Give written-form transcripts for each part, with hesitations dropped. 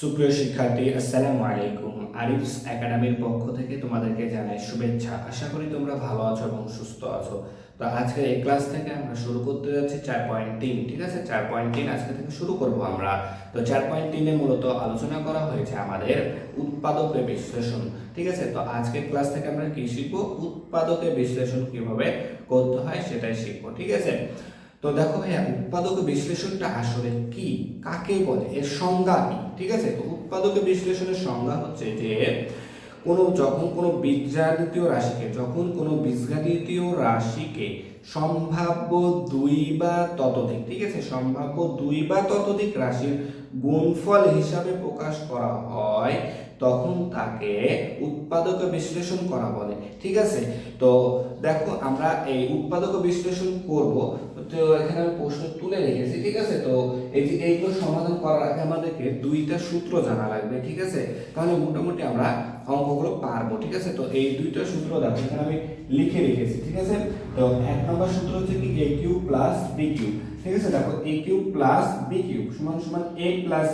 সুপ্রিয় শিক্ষার্থী, আসসালামু আলাইকুম। আরিফস একাডেমির পক্ষ থেকে তোমাদেরকে জানাই শুভেচ্ছা। আশা করি তোমরা ভালো আছো এবং সুস্থ আছো। তো আজকের এই ক্লাস থেকে আমরা শুরু করতে যাচ্ছি 4.3। ঠিক আছে, 4.3 আজকে থেকে শুরু করব আমরা। তো 4.3 মূলত আলোচনা করা হয়েছে আমাদের উৎপাদকের বিশ্লেষণ। ঠিক আছে, তো আজকের ক্লাস থেকে আমরা কি শিখবো? উৎপাদকের বিশ্লেষণ কিভাবে করতে হয় সেটাই শিখবো। ঠিক আছে, তো দেখো ভাইয়া, উৎপাদক বিশ্লেষণটা আসলে কি, কাকে বলে, এর সংজ্ঞা কি? ঠিক আছে, তো উৎপাদক বিশ্লেষণের সংজ্ঞা হচ্ছে যে যখন কোনো বীজগাণিতীয় রাশিকে সম্ভাব্য দুই বা ততোধিক, ঠিক আছে, সম্ভাব্য দুই বা ততোধিক রাশির গুণফল হিসাবে প্রকাশ করা হয়, তখন তাকে উৎপাদক বিশ্লেষণ করা বলে। ঠিক আছে, তো দেখো আমরা এই উৎপাদক বিশ্লেষণ করব। তো এখানে আমি প্রশ্ন তুলে রেখেছি। ঠিক আছে, তো এই যে এইগুলো সমাধান করার আগে আমাদেরকে দুইটা সূত্র জানা লাগবে। ঠিক আছে, তাহলে মোটামুটি আমরা অঙ্কগুলো পারবো। ঠিক আছে, তো এই দুইটা সূত্র দেখো এখানে আমি লিখে রেখেছি। ঠিক আছে, তো এক নম্বর সূত্র হচ্ছে কি a cube plus b cube. ঠিক আছে, দেখো a cube plus b cube সমান সমান a plus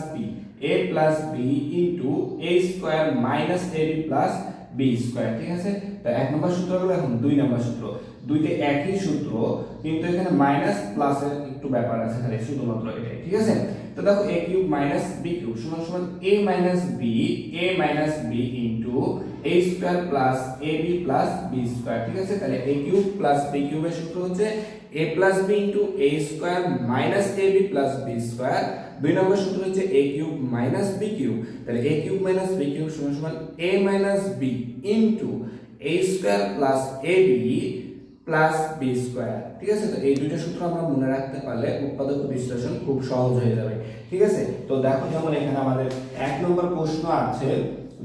b into a square minus ab plus b square. ঠিক আছে, তো এক নম্বর সূত্র হলো। এখন দুই নম্বর সূত্র, দুইটা একই সূত্র, কিন্তু এখানে মাইনাস প্লাসের একটু ব্যাপার আছে, খালি শুধুমাত্র এটাই। ঠিক আছে, তো দেখো a cube minus b cube সমান সমান a minus b into a square plus ab plus b square. ঠিক আছে, তাহলে a কিউব প্লাস b কিউবের সূত্র হচ্ছে a plus b into a square minus ab plus b square. দুই নম্বর সূত্র হচ্ছে a cube minus b cube, তাহলে a cube minus b cube সমান সমান a minus b into a square plus ab plus b square. ঠিক আছে, তো এই দুইটা সূত্র আমরা মনে রাখতে পারলে উৎপাদক বিশ্লেষণ খুব সহজ হয়ে যাবে। ঠিক আছে, তো দেখো যেমন এখানে আমাদের এক নম্বর প্রশ্ন আছে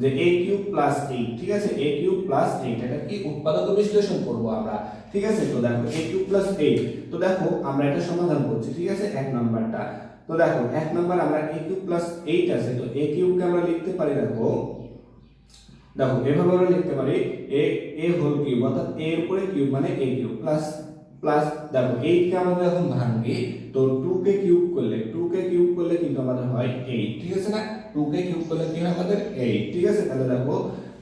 যে a কিউব প্লাস 8। ঠিক আছে, a কিউব প্লাস 8 এটা কি উৎপাদক বিশ্লেষণ করব আমরা। ঠিক আছে, তো দেখো a কিউব প্লাস 8, তো দেখো আমরা এটা সমাধান করছি। ঠিক আছে, এক নাম্বারটা, তো দেখো এক নাম্বার আমরা a কিউব প্লাস 8 আছে, তো a কিউবকে আমরা লিখতে পারি, দেখো এভাবে আমরা লিখতে পারি a হোল কিউব, অর্থাৎ a এর উপরে কিউব মানে a কিউব প্লাস প্লাস দেখো 8 কে আমরা যখন ভাঙি, তো 2 কে কিউব করলে কিন্তু আমাদের হয় 8। ঠিক আছে না, 2 কে কিউব করলে কি হয় আমাদের 8। ঠিক আছে, তাহলে দেখো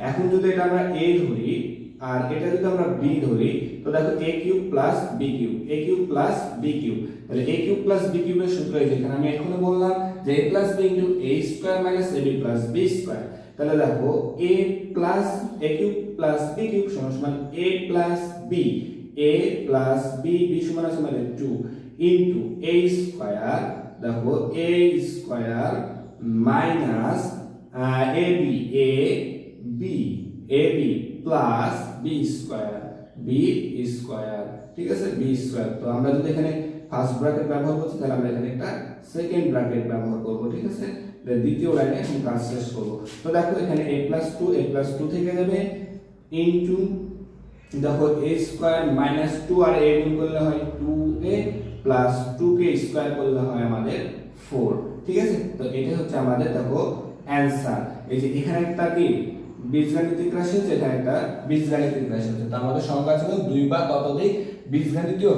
এখন যদি এটা আমরা a ধরি আর এটা যদি আমরা b ধরি, তো দেখো a cube plus b cube, তাহলে a কিউব প্লাস b কিউবের সূত্র এই যেখানে আমি এখনো বললাম যে a plus b into a square minus ab plus b square. তাহলে দেখো a cube plus b cube সমান সমান a প্লাস b সমান আছে মানে 2 ইনটু a স্কয়ার, দেখো a square minus ab plus b square. ঠিক আছে, b স্কয়ার। তো আমরা যদি এখানে ফার্স্ট ব্র্যাকেট ব্যবহার করছি, তাহলে আমরা এখানে একটা সেকেন্ড ব্র্যাকেট ব্যবহার করব। ঠিক আছে, দ্বিতীয় লাইনে এখন কাজ শেষ করব। তো দেখো এখানে a প্লাস 2 থেকে যাবে ইনটু দেখো a স্কয়ার মাইনাস 2 আর a গুণ করলে হয় 2a প্লাস 2k স্কয়ার করলে হয় আমাদের 4। ঠিক আছে, তো এটা হচ্ছে আমাদের দেখো অ্যানসার। এই যে এখানে একটা কি বীজগাণিতিক রাশি হচ্ছে, এখানে একটা বীজগাণিতিক রাশি হচ্ছে। তো আমাদের সংখ্যা ছিল দুই বা ততোধিক বীজগাণিতীয়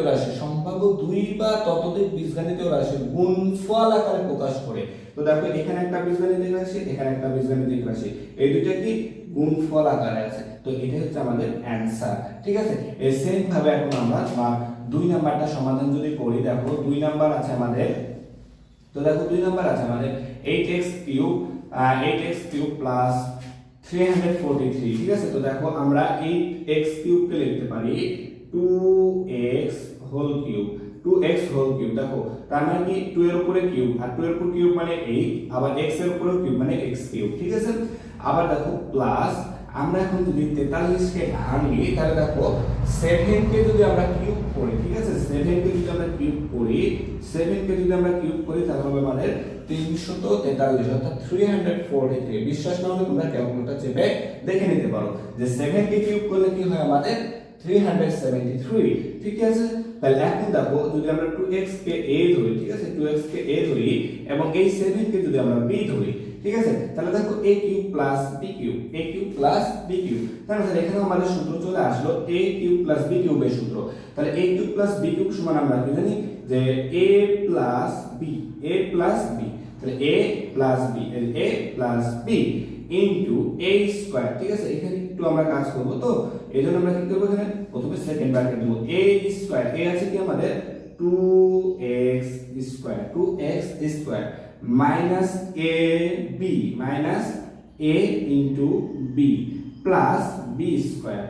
রাশি সম্ভাব্য দুই বা ততোধিক বীজগাণিতীয় রাশির গুণফল আকারে প্রকাশ করে। তো দেখো এখানে একটা বীজগাণিতিক রাশি, এখানে একটা বীজগাণিতিক রাশি, এই দুইটা কি গুণফল আকারে আছে। তো এটা হচ্ছে আমাদের অ্যানসার। ঠিক আছে, এই সেম ভাবে এখন আমরা দুই নাম্বারটা সমাধান যদি করি, দেখো দুই নাম্বার আছে আমাদের, তো দেখো দুই নাম্বার আছে আমাদের 8x কিউব প্লাস 343। ঠিক আছে, তো দেখো আমরা 8x কিউব কে লিখতে পারি 2x হোল কিউব। দেখো তার মানে কি 2 এর উপরে কিউব, আর 2 এর উপর কিউব মানে 8, আবার x এর উপরে কিউব মানে x কিউব। ঠিক আছে, আবার দেখো প্লাস আমরা এখন যদি 43 কে ভাঙি, তাহলে দেখো 7 কে যদি আমরা কিউব করি, ঠিক আছে, 7 কে যদি আমরা কিউব করি তাহলে হবে আমাদের 343, অর্থাৎ 343। বিশ্বাস না হলে তোমরা ক্যালকুলেটর চেপে দেখে নিতে পারো যে 7 কে কিউব করলে কি হয় আমাদের 373। ঠিক আছে, তাহলে এখন দেখো যদি আমরা 2x কে a ধরি, ঠিক আছে, 2x কে a ধরি এবং এই 7 কে যদি আমরা b ধরি, ঠিক আছে, তাহলে দেখো a cube plus b cube, তাহলে এখানে আমাদের সূত্র চলে আসলো a কিউব প্লাস b কিউবের সূত্র। তাহলে a cube plus b cube সমান আমরা কি জানি যে a প্লাস b, তাহলে a plus b a plus b into a square, ঠিক আছে। এখানে একটু আমরা কাজ করব, তো এজন্য আমরা কি করব, এখানে প্রথমে সেকেন্ড ব্র্যাকেট দেব a স্কয়ার, a আছে কি আমাদের 2x square minus ab minus a into b plus b square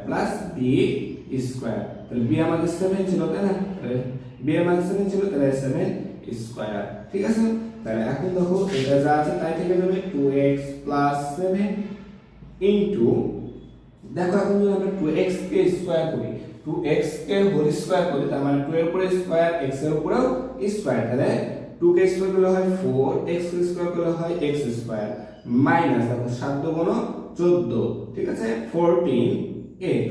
তাহলে b আমাদের 7 ছিল, তাই না? তাহলে b আমাদের 7 ছিল, তাহলে 7 স্কয়ার, ঠিক আছে। তাহলে এখন দেখো এটা যা আছে তাই থেকে যাবে 2x প্লাস 7 ইনটু, দেখো এখন যদি আমরা 2x কে স্কয়ার করি, 2x কে হোল স্কয়ার করি, তার মানে 2 এর উপরে স্কয়ার x এর উপরেও স্কয়ার, তাহলে 2 কে স্কয়ার করলে হয় 4, x কে স্কয়ার করলে হয় x স্কয়ার মাইনাস, দেখো 7 দুগুণ 14, ঠিক আছে, 14x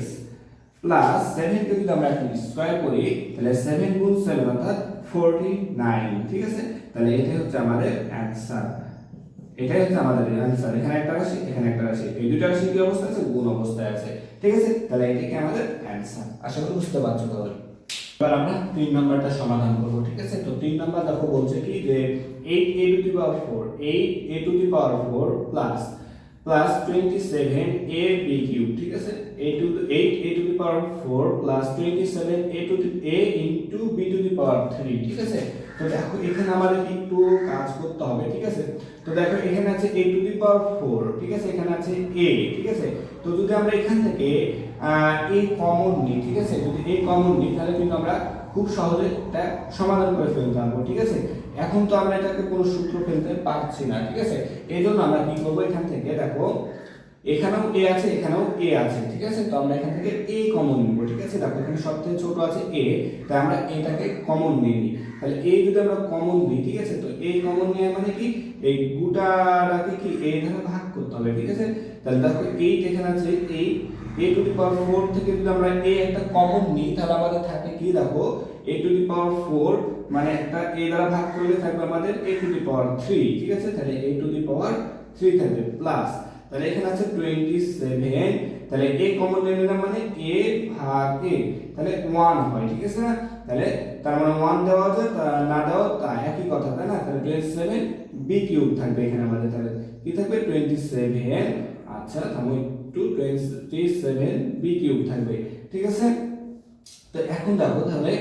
প্লাস 7 কে যদি আমরা এখন স্কয়ার করি, তাহলে 7 গুণ 7 অর্থাৎ 49, ঠিক আছে। তাহলে এটাই হচ্ছে আমাদের অ্যানসার, এটাই হচ্ছে আমাদের অ্যানসার। এখানে একটা রাশি, এখানে একটা রাশি, এই দুটো রাশি কি অবস্থায় আছে? গুণ অবস্থায় আছে, ঠিক আছে। তাহলে এটাকে আমাদের অ্যানসার। আশা করি বুঝতে পারছো। তাহলে এবার আমরা 3 নাম্বারটা সমাধান করব, ঠিক আছে। তো 3 নাম্বার দেখো বলছে কি যে 8a to the power 4 8a to the power 4 plus 27ab cube, ঠিক আছে। 8a to the power 4 plus 27a to the a into b to the power 3, ঠিক আছে। তো দেখো এখানে আমাদের একটু কাজ করতে হবে, ঠিক আছে। তো দেখো এখানে আছে a টু দি পাওয়ার 4, ঠিক আছে, এখানে আছে a, ঠিক আছে। তো যদি আমরা এখান থেকে a কমন নিই, ঠিক আছে, যদি a কমন নিই তাহলে কিন্তু আমরা খুব সহজে এটা সমাধান করে ফেলতে পারবো, ঠিক আছে। এখন তো আমরা এটাকে কোনো সূত্র ফেলতে পারছি না, ঠিক আছে। এইজন্য আমরা কি করব, এখান থেকে দেখো এখানেও a আছে, এখানেও a আছে, ঠিক আছে। তো আমরা এখান থেকে a কমন নিব, ঠিক আছে। দেখো এখানে সবথেকে ছোট আছে a, তাই আমরা এটাকে কমন নিয়ে নিই। তাহলে a যদি আমরা কমন নিই, ঠিক আছে, তো a কমন নেওয়া মানে কি, এই গোটাটাকে কি a দ্বারা ভাগ করতে হবে, ঠিক আছে। তাহলে দেখো 8 এখানে আছে, এই a টু দি পাওয়ার 4 থেকে যদি আমরা a একটা কমন নিই, তাহলে আমাদের থাকে কি, দেখো a টু দি পাওয়ার 4 মানে একটা a দ্বারা ভাগ করলে থাকবে আমাদের a টু দি পাওয়ার 3, ঠিক আছে। তাহলে a টু দি পাওয়ার 3 থাকবে প্লাস, তাহলে এখানে আছে 27, তাহলে a কমন নিয়ে নিলাম মানে a ভাগ a, তাহলে 1 হয়, ঠিক আছে না। তাহলে তার মানে 1 দেওয়া যায় না দেওয়া তা একই কথা, তাই না। তাহলে 27b কিউব থাকবে এখানে আমাদের, তাহলে কি থাকবে 27, আচ্ছা থামো একটু, 27b কিউব থাকবে, ঠিক আছে। তো এখন দেখো, তাহলে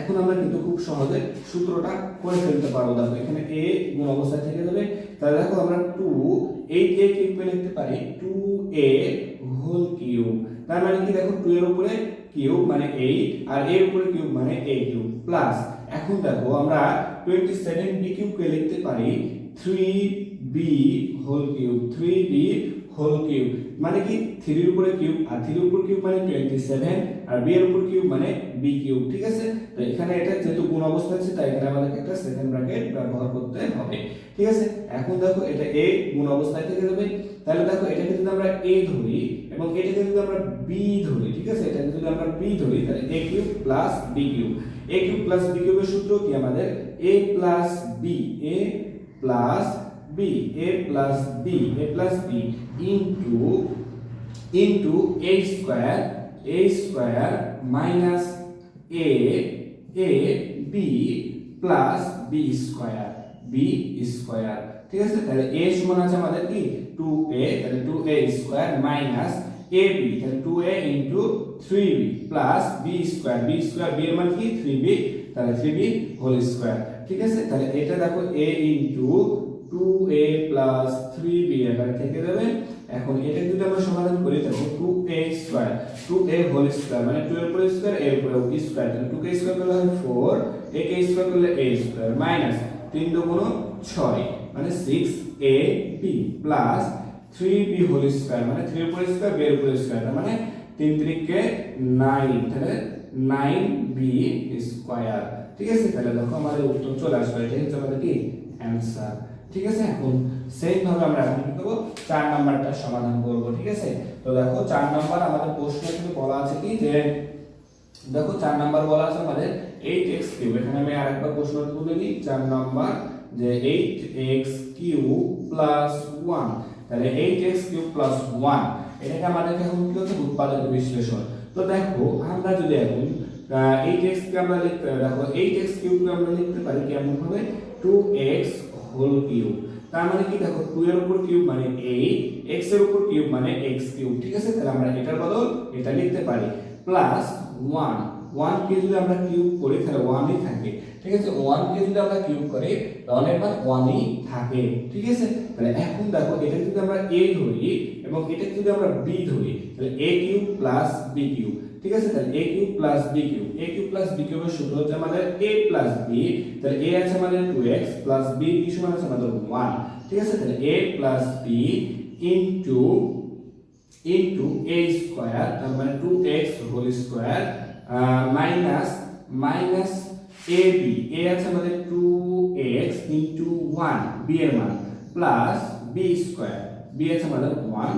এখন আমরা কিন্তু খুব সহজে সূত্রটা করে ফেলতে পারবো। দেখো এখানে a গুণ অবস্থায় থেকে যাবে, তাহলে দেখো আমরা 8a কিউব লিখতে পারি 2a হোল কিউব, তার মানে কি দেখো 2 এর উপরে কিউব মানে 8 আর a এর উপরে কিউব মানে a কিউব প্লাস, এখন দেখো আমরা 27b কিউব কে লিখতে পারি 3b whole cube 3b whole cube মানে কি 3 এর উপরে কিউব আর 3 এর উপর কিউব মানে 27 আর b এর উপর কিউব মানে b কিউব, ঠিক আছে। তো এখানে এটা যেহেতু গুণ অবস্থা আছে তাই এখানে আমাদেরকে একটা সেকেন্ড ব্র্যাকেট ব্যবহার করতে হবে, ঠিক আছে। এখন দেখো এটা a গুণ অবস্থায় থেকে যাবে, তাহলে দেখো এটাকে যদি আমরা a ধরি এবং এটাকে যদি আমরা b ধরি, ঠিক আছে, এটাকে যদি আমরা b ধরি তাহলে a cube plus b cube, a cube plus b কিউবের সূত্র কি আমাদের a plus b, a plus b, a plus b, a plus b into a square minus a b plus b square, ঠিক আছে। তাহলে a সমান আছে আমাদের কি 2a, তাহলে 2a স্কয়ার মাইনাস ab, তাহলে 2a into 3b plus b square b এর মান কি 3b, তাহলে 3b হোল স্কয়ার, ঠিক আছে। তাহলে এটা দেখো a into 2a plus 3b এখানে থেকে যাবে। এখন এটা যদি আমরা সমাধান করি তাহলে 2a square 2a whole square মানে 2 এর উপরে স্কয়ার a এর উপরে স্কয়ার, তাহলে 2k স্কয়ার করলে হয় 4, a k স্কয়ার করলে a স্কয়ার মাইনাস 3 দুগুণ 6 মানে 6ab plus 3b whole square মানে 3 এর উপরে স্কয়ার b এর উপরে স্কয়ার মানে 3 3 কে 9, তাহলে 9b স্কয়ার, ঠিক আছে। তাহলে দেখো আমাদের উত্তর চলে আসবে, এটাই হচ্ছে আমাদের কি অ্যানসার, ঠিক আছে। এখন সেম ভাবে আমরা এখন কি করব 4 নাম্বারটা সমাধান করব, ঠিক আছে। তো দেখো 4 নাম্বার আমাদের প্রশ্ন থেকে বলা আছে কি যে দেখো 4 নাম্বার বলা আছে আমাদের 8x কিউব, এখানে আমি আরেকবার প্রশ্ন তুলে নিই 4 নাম্বার যে 8x কিউব প্লাস 1, তাহলে 8x কিউব প্লাস 1 এটাকে আমাদেরকে এখন কি করতে উৎপাদক বিশ্লেষণ। তো দেখো আমরা যদি এখন 8x কে আমরা লিখতে দেখো 8x কিউব কে আমরা লিখতে পারি কেমন ভাবে 2x হোল কিউব। তার মানে কি দেখো 2 এর উপর কিউব মানে 8, x এর উপর কিউব মানে x কিউব। ঠিক আছে, তাহলে আমরা এটার বদল এটা লিখতে পারি প্লাস 1 কে যদি আমরা কিউব করি তাহলে 1ই থাকে। ঠিক আছে, 1 কে যদি আমরা কিউব করি তাহলে এর মান 1ই থাকে। ঠিক আছে, তাহলে এখন দেখো এটা যদি আমরা a ধরি এবং এটা যদি আমরা b ধরি তাহলে a cube plus b cube. ঠিক আছে, তাহলে a cube plus b cube, a cube plus b কিউবের সূত্র হচ্ছে আমাদের a প্লাস b। তাহলে a আছে আমাদের 2x প্লাস b কি সমান আছে আমাদের 1। ঠিক আছে, তাহলে a plus b into a square, তার মানে 2x whole square minus ab, a আছে আমাদের 2x ইনটু 1 b এর মান প্লাস b স্কয়ার, b আছে আমাদের 1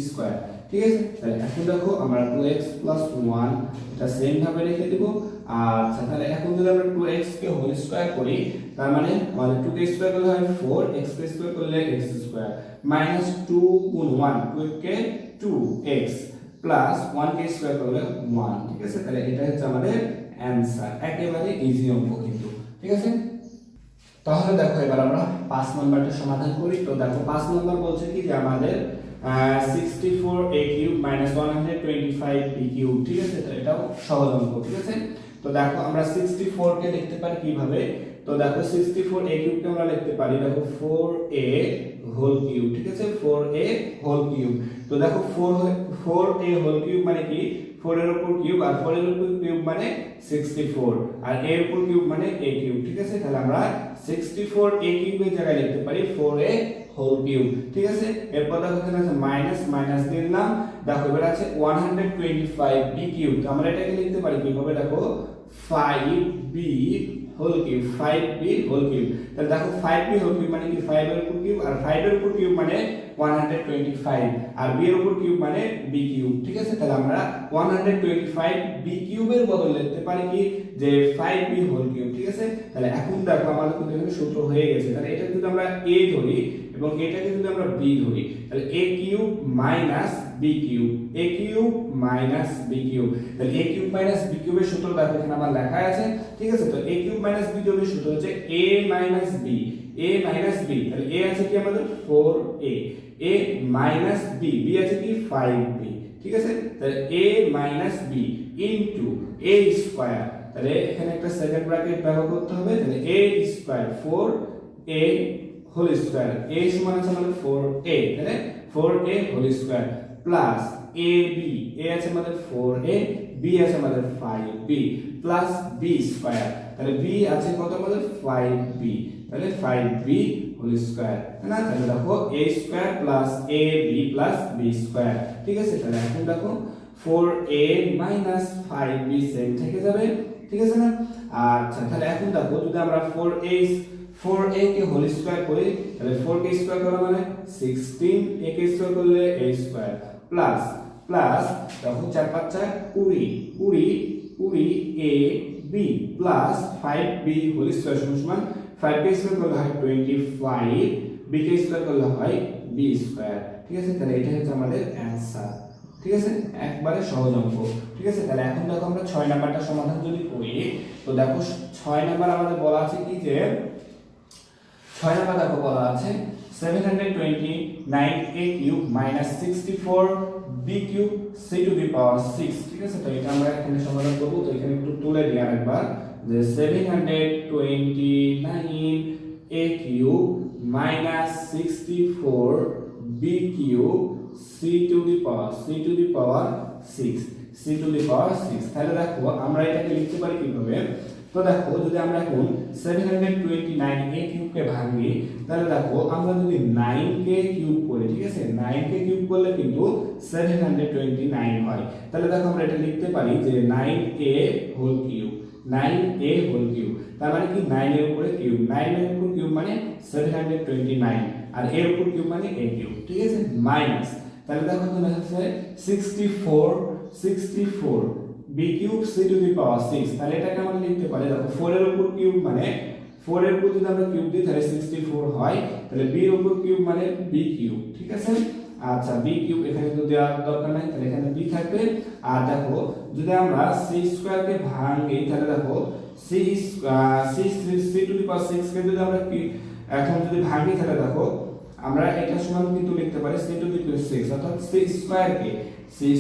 স্কয়ার। ঠিক আছে, তাহলে এখন দেখো আমরা 2x প্লাস 1 এটা সেম ভাবে রেখে দেব। আচ্ছা, তাহলে এখন যদি আমরা 2x কে হোল স্কয়ার করি তার মানে আমাদের 2 কে স্কয়ার করলে হয় 4, x কে স্কয়ার করলে x স্কয়ার মাইনাস 2 গুণ 1 2 কে 2x প্লাস 1 কে স্কয়ার করলে 1। ঠিক আছে, তাহলে এটা হচ্ছে আমাদের অ্যানসার, একেবারে ইজি অঙ্ক কিন্তু। ঠিক আছে, তাহলে দেখো এবার আমরা 5 নাম্বারটা সমাধান করি। তো দেখো 5 নাম্বার বলছে কি যে আমাদের 64a cube minus 125b cube. ঠিক আছে, তো এটাও সহজ অঙ্ক। ঠিক আছে, তো দেখো আমরা 64 কে লিখতে পারি কিভাবে। তো দেখো 64a কিউব কে আমরা লিখতে পারি দেখো 4a হোল কিউব। ঠিক আছে, 4a হোল কিউব। তো দেখো 4a হোল কিউব মানে কি 4 এর উপর কিউব, আর 4 এর উপর কিউব মানে 64, আর a এর উপর কিউব মানে a কিউব। ঠিক আছে, তাহলে আমরা 64a কিউবের জায়গায় লিখতে পারি 4a হোল কিউব। ঠিক আছে, এরপর দেখো এখানে আছে মাইনাস দিলাম। দেখো এবার আছে 125b কিউব। তো আমরা এটাকে লিখতে পারি কিভাবে দেখো 5b whole cube, 5b whole cube. তাহলে দেখো 5b হোল কিউব মানে কি 5 এর উপর কিউব, আর 5 এর উপর কিউব মানে 125, আর b এর উপর কিউব মানে b কিউব। ঠিক আছে, তাহলে আমরা 125b কিউবের বদলে লিখতে পারি কি যে 5b হোল কিউব। ঠিক আছে, তাহলে এখন দেখো আমাদের কিন্তু এখানে সূত্র হয়ে গেছে। তাহলে এটা যদি আমরা a ধরি এবং এটাকে যদি আমরা b ধরি তাহলে a cube minus b cube, a cube minus b cube. তাহলে a কিউব মাইনাস b কিউবের সূত্র দেখো এখানে আমার লেখা আছে। ঠিক আছে, তো a কিউব মাইনাস b কিউবের সূত্র হচ্ছে a minus b, a minus b। তাহলে a আছে কি আমাদের 4a, a minus b, b আছে কি 5b। ঠিক আছে, তাহলে a minus b into a square. তাহলে এখানে একটা সেকেন্ড ব্র্যাকেট ব্যবহার করতে হবে। তাহলে a square 4a whole square, a সমান আছে আমাদের 4a, তাহলে 4a whole square plus ab, a আছে আমাদের 4a, b আছে আমাদের 5b প্লাস b স্কয়ার। তাহলে b আছে কত আমাদের 5b, তাহলে 5b হোল স্কয়ার, তাই না? তাহলে দেখো a square plus ab plus b square. ঠিক আছে, তাহলে এখন দেখো 4a মাইনাস 5b সেম থেকে যাবে। ঠিক আছে না? আচ্ছা, তাহলে এখন দেখো যদি আমরা 4a কে হোল স্কয়ার করি তাহলে 4 কে স্কয়ার করা মানে 16, a কে স্কয়ার করলে a স্কয়ার প্লাস দেখো 4 5 20 a b plus 5b whole square সমান 5 কে স্কয়ার করলে হয় 25, b কে স্কয়ার করলে হয় b স্কয়ার। ঠিক আছে, তাহলে এটা হচ্ছে আমাদের অ্যানসার। ঠিক আছে, একবারে সহজ অঙ্ক। ঠিক আছে, তাহলে এখন দেখো আমরা 6 নাম্বারটা সমাধান যদি করি তো দেখো 6 নাম্বার আমাদের বলা আছে কি যে 6 নাম্বার দেখো বলা আছে 729a cube minus 64b cube c to the power 6। ঠিক আছে, তো এটা আমরা এখানে সমাধান করব। তো এখানে একটু তুলে দিই আরেকবার যে 729a cube minus 64b cube c to the power 6। তাহলে দেখো আমরা এটাকে লিখতে পারি কিভাবে। তো দেখো যদি আমরা এখন 729a কিউব কে ভাঙি তাহলে দেখো আমরা যদি 9 কে কিউব করি, ঠিক আছে 9 কে কিউব করলে কিন্তু 729 হয়। তাহলে দেখো আমরা এটা লিখতে পারি যে 9a whole cube, 9a whole cube. তার মানে কি 9 এর উপরে কিউব, 9 এর উপর কিউব মানে 729, আর এর উপর কিউব মানে a কিউব। ঠিক আছে, মাইনাস তাহলে দেখো এখানে আছে 64 b cube c to the power 6। তাহলে এটাকে আমরা লিখতে পারি দেখো 4 এর উপর কিউব মানে 4 এর উপর যদি আমরা কিউব দিই তাহলে 64 হয়। তাহলে b এর উপর কিউব মানে b কিউব। ঠিক আছে, আচ্ছা b কিউব এখানে তো দেওয়ার দরকার নাই, তাহলে এখানে b থাকবে। আর দেখো যদি আমরা c স্কয়ার কে ভাঙি তাহলে দেখো c টু দি পাওয়ার 6 কে যদি আমরা এখন যদি ভাঙি তাহলে দেখো আমরা এটা সমান কিন্তু লিখতে পারি c টু দি পাওয়ার 6 অর্থাৎ c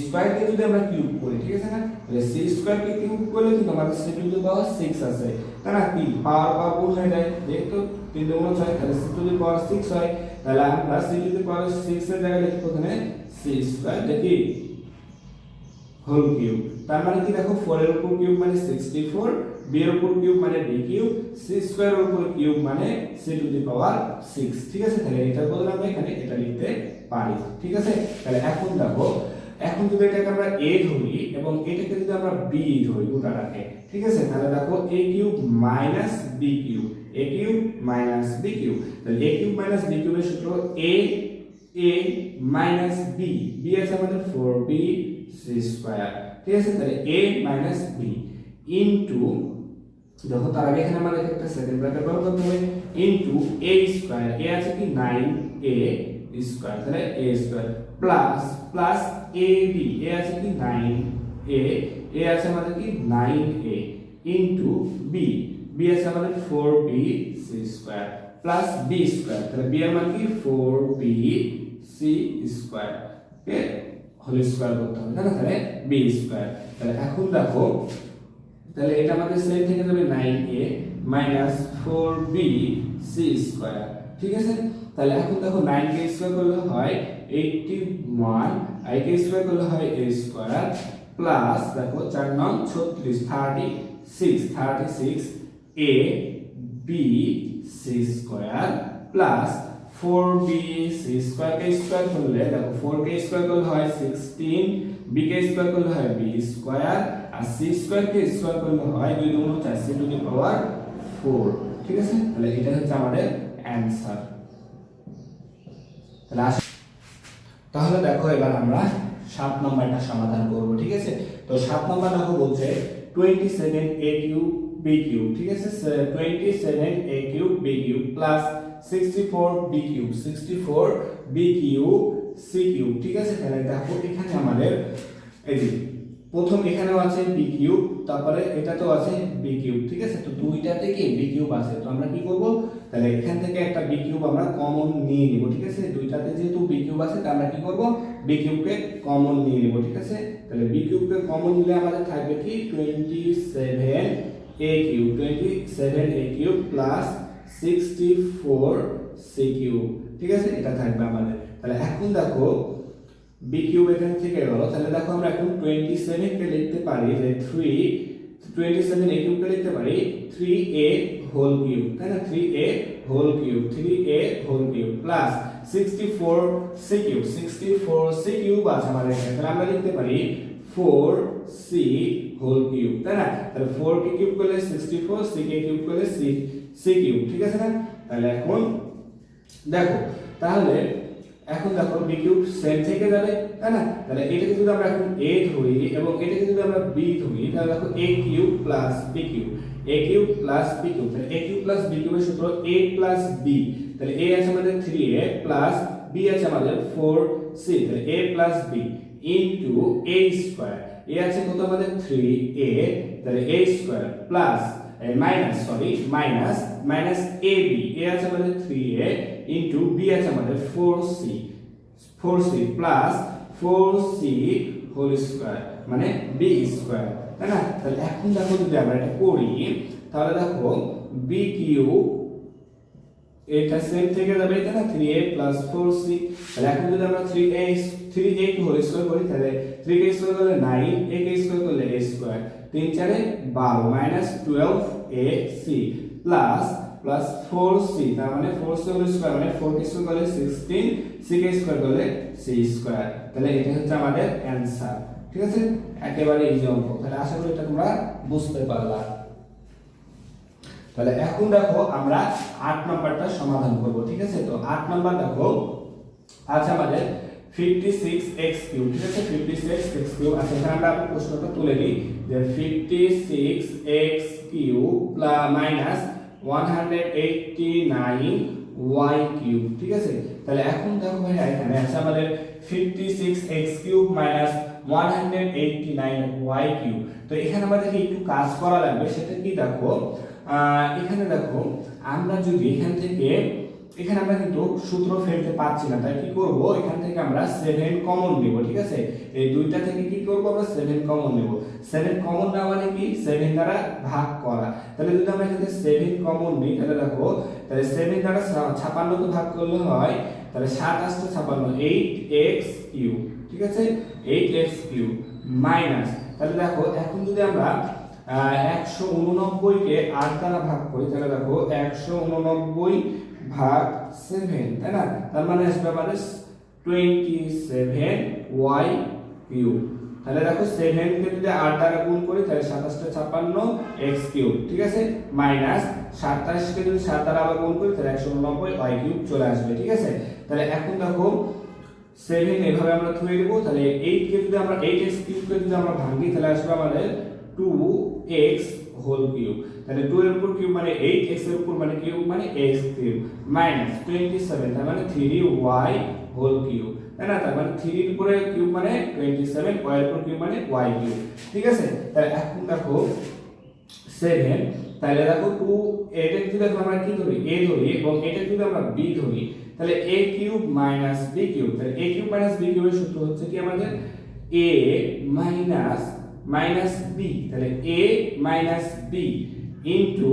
স্কয়ার কে যদি আমরা কিউব করি, ঠিক আছে না, তাহলে c স্কয়ার কে কিউব করলে কিন্তু আমাদের c টু দি পাওয়ার 6 আছে, তাই না, কি পাওয়ার গুণ হয়ে যায়, যেহেতু 3 গুণ 6 তাহলে c টু দি পাওয়ার 6 হয়, তাহলে আমরা c টু দি পাওয়ার 6 এর জায়গায় লিখব এখানে c স্কয়ার দেখি হোল কিউব। তার মানে কি দেখো 4 এর উপর কিউব মানে 64, b এর উপর কিউব মানে b কিউব, c স্কয়ার এর উপর কিউব মানে c টু দি পাওয়ার 6, ঠিক আছে। তাহলে এটা বদলে আমরা এখানে এটা লিখতে পারি, ঠিক আছে। তাহলে এখন দেখো, এখন যদি এটাকে আমরা a ধরি এবং এটাকে যদি আমরা b ধরি গোটাটাকে, ঠিক আছে, তাহলে দেখো a cube minus b cube, a cube minus b cube, তাহলে a কিউব মাইনাস b কিউবের সূত্র a মাইনাস b, b আছে আমাদের 4b c স্কয়ার, ঠিক আছে। তাহলে a মাইনাস b ইনটু, দেখো তার আগে এখানে আমাদের একটা সেকেন্ড ব্র্যাকেট ব্যবহার করতে হবে, ইনটু a স্কয়ার, a আছে কি 9a স্কয়ার, তাহলে a square plus plus ab, a আছে কি 9a, a আছে আমাদের কি 9a ইনটু b, b আছে আমাদের 4b c square plus b square, তাহলে b এর মান কি 4b c স্কয়ার, ওকে, হোল স্কয়ার করতে হবে, তাই না, তাহলে b স্কয়ার। তাহলে এখন দেখো, তাহলে এটা আমাদের সেম থেকে যাবে 9a minus 4b c square, ঠিক আছে। তাহলে এখন দেখো 9k স্কয়ার করলে হয় 81, ik স্কয়ার করলে হয় a স্কয়ার প্লাস দেখো 4 9 36 36 a b c square plus 4b c square K square করলে দেখো 4k স্কয়ার করলে হয় 16, b কে স্কয়ার করলে হয় b স্কয়ার আর c স্কয়ার কে স্কয়ার করলে হয় 2 গুণ 4 c টু দি পাওয়ার 4, ঠিক আছে। তাহলে এটা হচ্ছে আমাদের অ্যানসার। তাহলে দেখো এবার আমরা 7 নম্বরটা সমাধান করব, ঠিক আছে। তো 7 নম্বর দেখো বলছে 27a কিউব b কিউব, ঠিক আছে, 27a cube b cube plus 64b cube cube c cube, ঠিক আছে। তাহলে দেখো এখানে আমাদের এই যে প্রথম এখানেও আছে b কিউব, তারপরে এটাতেও আছে b কিউব, ঠিক আছে। তো দুইটাতে কি b কিউব আছে, তো আমরা কি করব, তাহলে এখান থেকে একটা b কিউব আমরা কমন নিয়ে নিব, ঠিক আছে। দুইটাতে যেহেতু b কিউব আছে তাহলে আমরা কি করব, b কিউবকে কমন নিয়ে নিব, ঠিক আছে। তাহলে b কিউবকে কমন নিলে আমাদের থাকবে কি 27a cube plus 64c cube, ঠিক আছে, এটা থাকবে আমাদের। তাহলে এখন দেখো b কিউব এখান থেকে গেল, তাহলে দেখো আমরা এখন 27 কে লিখতে পারি যে 27a কিউব কে লিখতে পারি 3a হোল কিউব, তাই না, 3a whole cube plus 64c cube আছে আমাদের এখানে, তাহলে আমরা লিখতে পারি 4c হোল কিউব, তাই না। তাহলে 4 কে কিউব করলে 64, c কে কিউব করলে c কিউব, ঠিক আছে না। তাহলে এখন দেখো, তাহলে এখন দেখো b কিউব সেম থেকে যাবে, তাই না। তাহলে এটাকে যদি আমরা এখন a ধরি এবং এটাকে যদি আমরা b ধরি, তাহলে দেখো a cube plus b cube, a cube plus b cube, তাহলে a কিউব প্লাস b কিউবের সূত্র a প্লাস b, তাহলে a আছে আমাদের 3a প্লাস b আছে আমাদের 4c, তাহলে a plus b into a square, a আছে কত আমাদের 3a, তাহলে a square plus minus ab, a আছে আমাদের 3a ইনটু b আছে আমাদের 4c plus 4c whole square মানে b স্কয়ার, তাই না। তাহলে এখন দেখো যদি আমরা এটা করি, তাহলে দেখো b কিউব এটা সেম থেকে যাবে, তাই না, 3a প্লাস 4c, তাহলে এখন যদি আমরা 3a কে হোল স্কয়ার করি, তাহলে 3 কে স্কয়ার করলে 9, a কে স্কয়ার করলে a square, 3 4 A 12 minus 12ac plus 4c, তার মানে 4c হোল স্কয়ার মানে 4 কে স্কয়ার করলে 16, c কে স্কয়ার করলে c স্কয়ার, তাহলে এটা হচ্ছে আমাদের অ্যানসার, ঠিক আছে। একেবারে ইজি অঙ্ক, তাহলে আশা করি এটা তোমরা বুঝতে পারলা। তাহলে এখন দেখো আমরা 8 নাম্বারটা সমাধান করব, ঠিক আছে। তো 8 নাম্বার দেখো আছে আমাদের 56x কিউব, ঠিক আছে, 56x কিউব আছে। এখানে আমরা প্রশ্নটা তুলে নিই যে 56x cube minus 189y cube, ঠিক আছে। তাহলে এখন দেখো ভাই এখানে আছে আমাদের 56x cube minus 189y cube. তো এখানে আমাদের একটু কাজ করা লাগবে, সেটা কি দেখো, এখানে দেখো আমরা যদি এখান থেকে এখানে আমরা কিন্তু সূত্র ফেলতে পারছি না, তাই কি করব, এখান থেকে আমরা 7 কমন নেব। ঠিক আছে, এই দুইটা থেকে কি করব, আমরা 7 কমন নেব। 7 কমন নেওয়া মানে কি, 7 দ্বারা ভাগ করা। তাহলে যদি আমরা এখানে 7 কমন নিই, তাহলে দেখো, তাহলে 7 দ্বারা 56 কে ভাগ করলে হয়, তাহলে 7 8 56, 8x কিউব। ঠিক আছে, 8x কিউব মাইনাস, তাহলে দেখো এখন যদি আমরা 189 কে 8 দ্বারা ভাগ করি, তাহলে দেখো 189 ভাগ 7, তাই না, তার মানে আসবে আমাদের 27y কিউব। তাহলে দেখো 7 কে যদি 8 দ্বারা গুণ করি, তাহলে 27 টা 56 x কিউব। ঠিক আছে, মাইনাস 27 কে যদি 7 দ্বারা আবার গুণ করি, তাহলে 189 y কিউব চলে আসবে। ঠিক আছে, তাহলে এখন দেখো 7 এভাবে আমরা ধরে দেব। তাহলে 8 কে যদি আমরা 8x কিউব কে যদি আমরা ভাঙি, তাহলে আসবে আমাদের 2x হোল কিউব। তাহলে 2 এর উপর কিউব মানে 8, x এর উপর মানে কিউব মানে x কিউব, মাইনাস 27, তার মানে 3y হোল কিউব, তাই না, তার মানে 3 এর উপরে কিউব মানে 27, y এর উপর কিউব মানে y কিউব। ঠিক আছে, তাহলে এখন দেখো 7, তাহলে দেখো 2, এটা যদি আমরা কি ধরি, a ধরি, এবং এটা যদি আমরা b ধরি, তাহলে a cube minus b cube. তাহলে a কিউব মাইনাস b কিউবের সূত্র হচ্ছে কি আমাদের a মাইনাস মাইনাস b, তাহলে a minus b into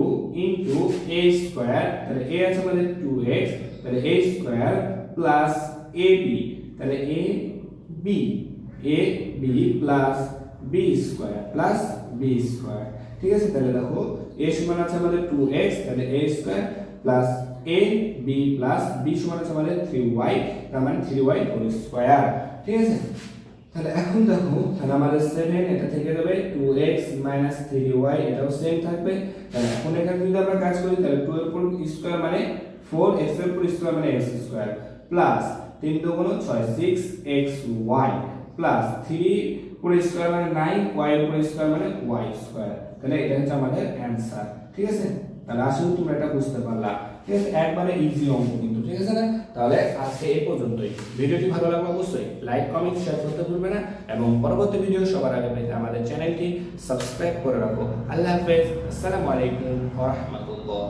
a square, তাহলে a আছে আমাদের 2x, তাহলে a স্কয়ার প্লাস ab, তাহলে ab plus b square plus b square. ঠিক আছে, তাহলে দেখো a সমান আছে আমাদের 2x, তাহলে a square plus ab plus b সমান আছে আমাদের 3y, তার মানে 3y হোল স্কয়ার। ঠিক আছে, তাহলে এখন দেখো, তাহলে আমাদের 7 এটা থেকে যাবে 2x 3y, এটাও সেম থাকবে। তাহলে এখন এখানে যদি আমরা কাজ করি, তাহলে 2 এর উপর স্কয়ার মানে 4, x এর উপর স্কয়ার মানে x square, plus 3 × 6 6xy, plus 3 উপর স্কয়ার মানে 9, y এর উপর স্কয়ার মানে y স্কয়ার। তাহলে এটা হচ্ছে আমাদের অ্যানসার। ঠিক আছে, তাহলে আসলে তোমরা এটা বুঝতে পারলা। ঠিক আছে, একবারে ইজি অঙ্ক কিন্তু। ঠিক আছে না, তাহলে আজকে এই পর্যন্তই। ভিডিওটি ভালো লাগলে অবশ্যই লাইক কমেন্ট শেয়ার করতে ভুলবে না, এবং পরবর্তী ভিডিও সবার আগে পেতে আমাদের চ্যানেলটি সাবস্ক্রাইব করে রাখো। আল্লাহ হাফেজ, আসসালামু আলাইকুম ওয়া রাহমাতুল্লাহ।